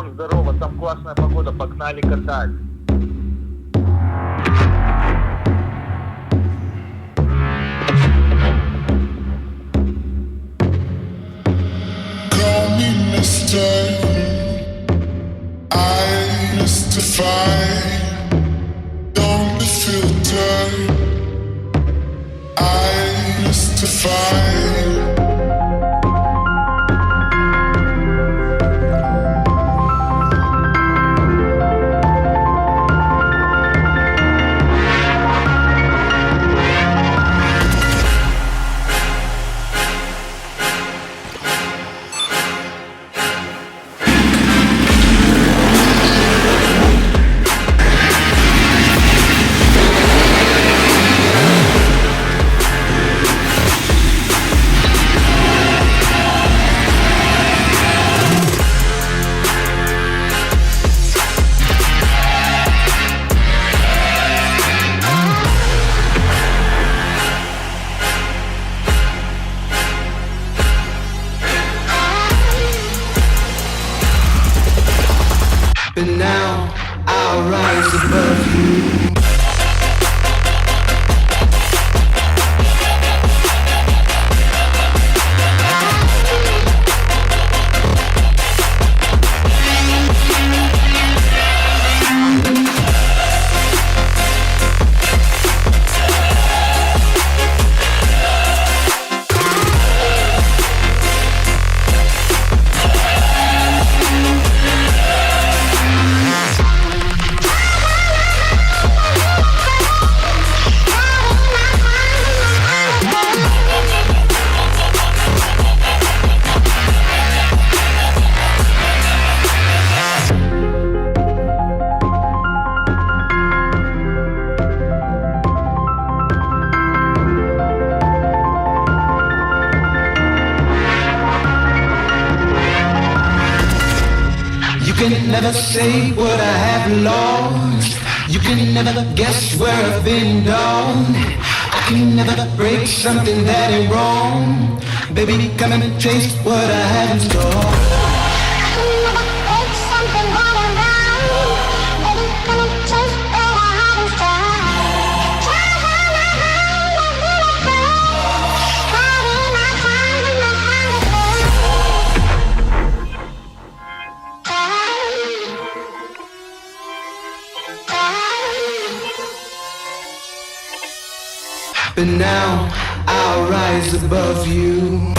Димон, здорово, там классная погода, погнали катать. Call me Mr. I mystify. Don't be filtered. I mystify. But now I'll rise above you. You can never say what I have lost. You can never guess where I've been gone. I can never break something that ain't wrong. Baby, come and taste what I have in store. But now I'll rise above you.